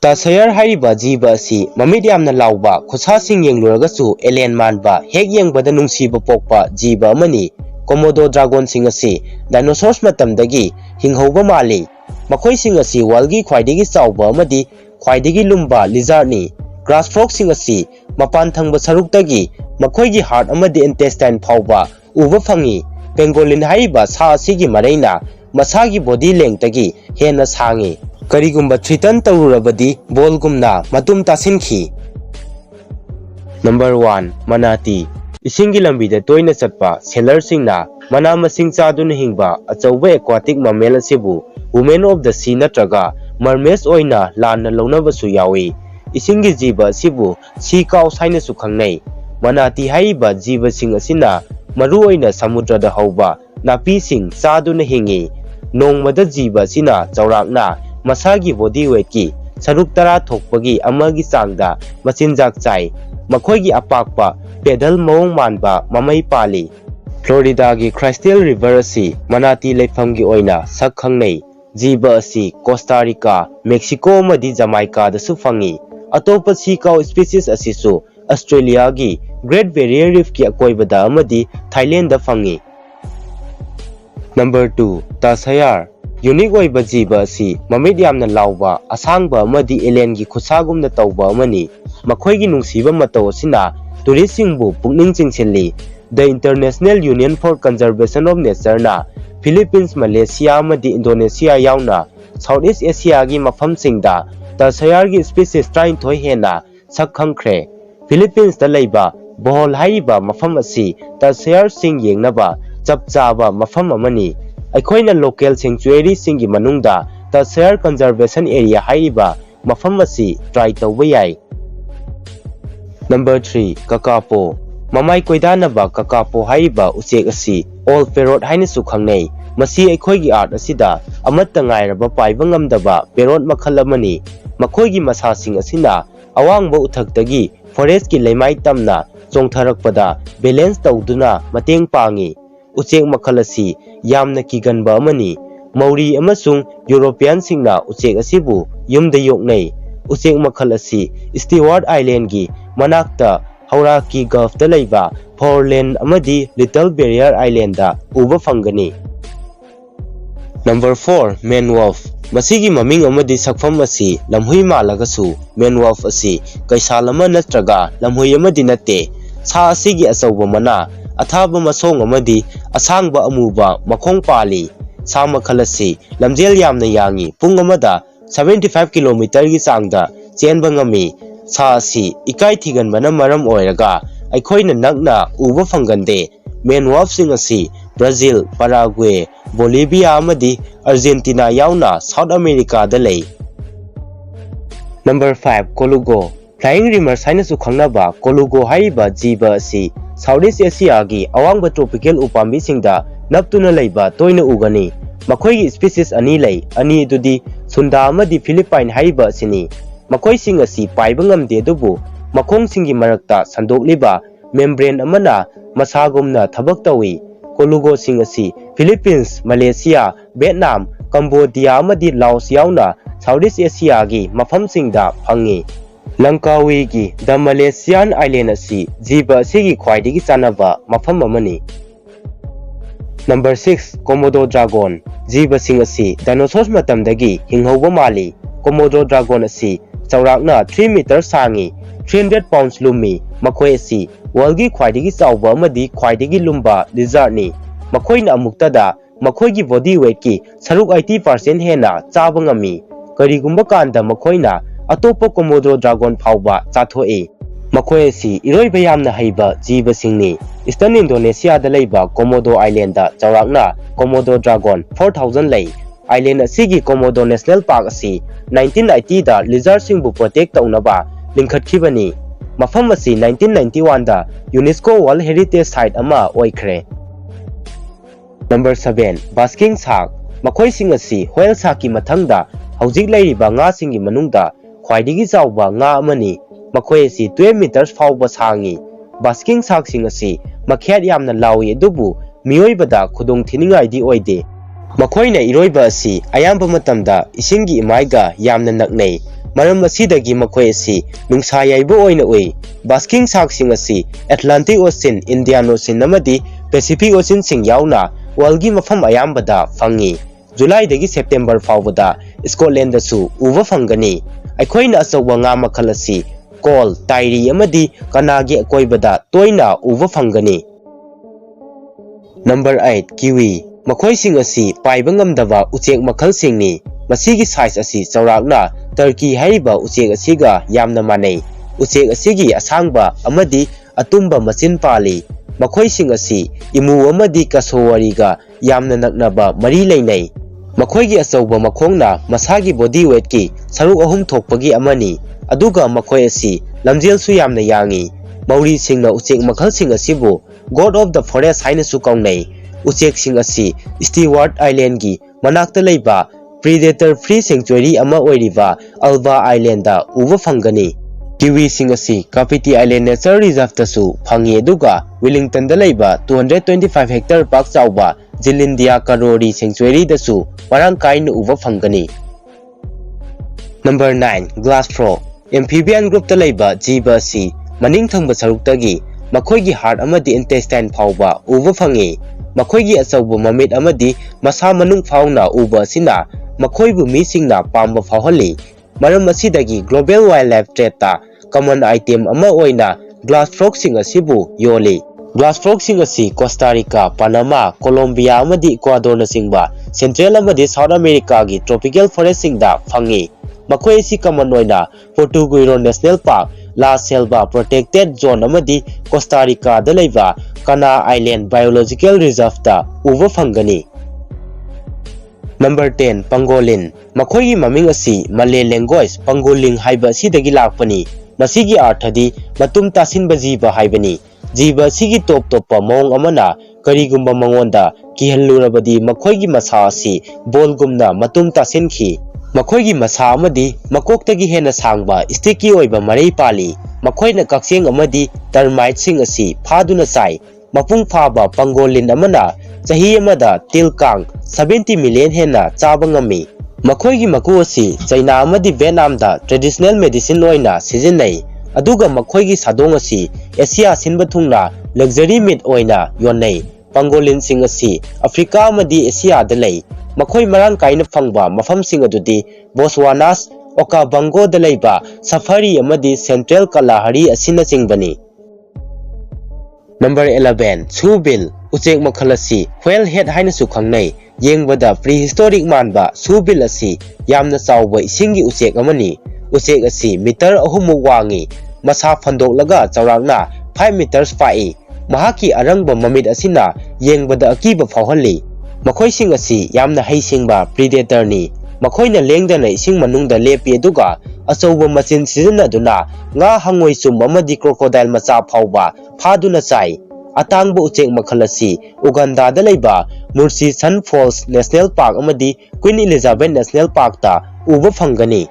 Tasayar hariba jiba asi mamit yamna lawba khusasing yengluragasu alien manba hek yengbada nungsiba pokpa jiba amani Komodo dragon sing asi dinosaurs matamdagi hinghoba mali makhoi sing asi walgi khwaidagi chawba amadi khwaidagi lumba lizard ni grass frog sing asi mapan thangba saruktagi makhoigi heart amadi intestine phawba uba phangi pangolin hariba sa asigi maraina masagi body length tagi hena sangi karigumba threaten tawurabadi bolgumna matum tasinki. Number 1 manati isingi lambida toina chatpa sailor singna mana masing chaduna hingba achauba aquatic mammal asibu women of the sea natraga mermaids oina lanna launabasu yawi isingi jiba asibu sea cow saina su khangnai manati haiba jiba sing asina maru oina samudrada hauba napi sing chaduna hingi nongmada jiba sina chaurakna masagi body weight ki saruk tara thokpagi amagi changda machinjak chai makhoigi apakpa pedal mawng manba mamai pali Florida gi Crystal River asi manati leifamgi oina sak khangnai jiba asi Costa Rica Mexico madi Jamaica da su fangi atopa sea cow species asi su Australia gi Great Barrier Reef ki akoibada amadi Thailand da fangi. Number 2 tasayar unique oiba jiba asi mamit yamna lawba asangba amadi alien gi khusagumna tawba amani makhoigi nungsiba mataw asina tourist singbu pukning chingchenli the International Union for Conservation of Nature na Philippines Malaysia amadi Indonesia yauna Southeast Asia gi mafam singda tasayar gi species train thoi hena sak khangkhre Philippines da leiba bohol haiba mafam asi tasayar sing yengnaba chapchaba mafam amani aikoina local sanctuary singi manungda tasayar conservation area haiba mafam asi try tawba yai. Number 3 kakapo mamai koidanaba kakapo haiba uchek asi all parrot haina su khangnai masi aikoigi art asida amatta ngairaba paiba ngamdaba parrot makhal amani makhoigi masasing asina awangba uthaktagi forest ki leimai tamna chongtharakpada balance tawduna mateng pangi uchek makhal asi yamna kiganba amani mauri amasung European singna uchek asibu yumda yoknai uchek makhal asi Stewart Island gi manakta Hauraki Gulf da leiba Foreland amadi Little Barrier Island da uba fangani. Number 4 man wolf masigi maming amadi sakfam asi lamhui malagasu man wolf asi kaisalama natraga lamhui amadi natte sa asigi asawba mana athaba masong amadi asangba amuba makhong pali sa makhal asi lamjel yamna yangi pung amada 75 km gi changda chenba ngami sa asi ikai thiganbana maram oiraga aikoina nakna uba fangande man wolf sing asi Brazil Paraguay Bolivia amadi Argentina yauna South America da lei. Number 5 Colugo flying rimmer saina su khangnaba Colugo haiba jiba asi Southeast Asia gi awangba tropical upambi singda naptuna leiba toina ugani makhoigi species ani lei ani dudi sunda amadi Philippine haiba sini makhoi sing asi paiba ngamde dubu makhong singi marakta sandokliba membrane amana masagumna thabak tawi Colugo sing asi Philippines Malaysia Vietnam Cambodia amadi Laos yauna Southeast Asia gi mafam singda phangi. Langkawi gi the Malaysian island asi jiba asigi khwaidigi chanaba mafam amani. Number 6 Komodo dragon jiba sing asi dinosaurs matamdagi hinghoba mali Komodo dragon asi chaurakna 3 meter sangi 300 pounds lumi makhoi asi walgi khwaidigi chawba amadi khwaidigi lumba lizard ni makhoina amuktada makhoigi body weight ki saruk 80% hena chaba ngami karigumba kanda makhoina atopa Komodo dragon phawba chathoi makhoi asi iroiba yamna haiba jiba singni Eastern Indonesia da leiba Komodo Island da chaurakna Komodo dragon 4000 lei island asigi Komodo National Park asi 1990 da lizard singbu protect taunaba lingkhatkibani mafam asi 1991 da UNESCO World Heritage Site ama oikhre. Number 7 basking shark makhoi sing asi whale shark ki mathangda haujik leiriba nga singi manungda khwaidigi chawba nga amani makhoi asi 12 meters phawba sangi basking shark sing asi makhet yamna lawi adubu mioibada khudong thiningai di oide makhoina iroiba asi ayamba matamda isingi imaiga yamna naknei maram asidagi makhoi asi nungsa yaibo oina ui basking saksing asi Atlantic Ocean, Indian Ocean amadi Pacific Ocean sing yauna worldgi mafam ayambada fangi July dagi September faubada Scotland da su uva fangani aikhoina asawa nga makhal asi Kol, Tairi amadi kanagi akoibada toina uva fangani. Number 8 Kiwi makhoi sing asi paiba ngamdaba uchek makhal singni masigi size asi chaurakna Turkey haiba uchek asiga yamna manai uchek asigi asangba amadi atumba machin pali makhoi sing asi imu amadi kasowariga yamna naknaba mari leinai makhoi gi asauba makhongna masagi body weight ki saruk ahum thokpagi amani aduga makhoi asi lamjel su yamna yangi mauri singna uchek makhal sing asibu God of the Forest haina su kaungnai uchek sing asi Stewart Island gi manakta leiba predator free sanctuary ama oiriba Alba Island da uva fangani Kiwi sing asi Kapiti Island Nature Reserve da su phangi aduga Wellington da leiba 225 hectare park chauba Jilindia Karori sanctuary da su marang kaina uva fangani. Number 9 Glass Frog amphibian group da leiba jiba si maning thangba saruktagi makhoigi heart amadi intestine phauba uva fangi makhoigi achauba mamit amadi masa manung fauna uba sina makhoibu misingna pamba phauhali maram asidagi global wildlife threat ta common item ama oina glass frog sing asibu yoli glass frog sing asi Costa Rica, Panama, Colombia amadi Ecuador na singba Central amadi South America gi tropical forest singda fangi makhoi si common oina Portuguero National Park, La Selva Protected Zone amadi Costa Rica da leiba Cana Island Biological Reserve da uva fangani. Number 10 Pangolin makhoigi maming asi Malay language Pangolin haiba sidagi lakpani masigi arthadi matum tasinba jiba haibani jiba sigi top topa mong amana karigumba mangonda kihalurabadi makhoigi masa asi bolgumna matum tasinki makhoigi masa amadi makoktagi hena sangba sticky oiba marei pali makhoina kakseng amadi termite sing asi phaduna sai mapung phaba pangolin amana chahi amada tilkang 70 million hena chaba ngami makhoigi maku asi China amadi Vietnam da traditional medicine oina sijinai aduga makhoigi sadong asi Asia sinba thungna luxury meat oina yonai pangolin sing asi Africa amadi Asia da lei makhoi marang kaina phangba mafam sing adudi Botswana Okavango da leiba Safari amadi Central Kalahari asina singbani. Number 11 Subil uchek makhal asi whale head haina su khangnai yengbada prehistoric manba subil asi yamna chawba isingi uchek amani uchek asi meter ahumuk wangi masa phandok chaurakna 5 meters pai mahaki arangba mamit asina yengbada akiba phauhali makhoi sing asi yamna heisingba predator ni makhoina lengdana ising manungda lepi aduga achauba machin sizinaduna nga hangoi chum amadi crocodile macha phauba phaduna chai atangba uchek makhal asi Uganda da leiba Murchison Falls National Park amadi Queen Elizabeth National Park ta uba fangani.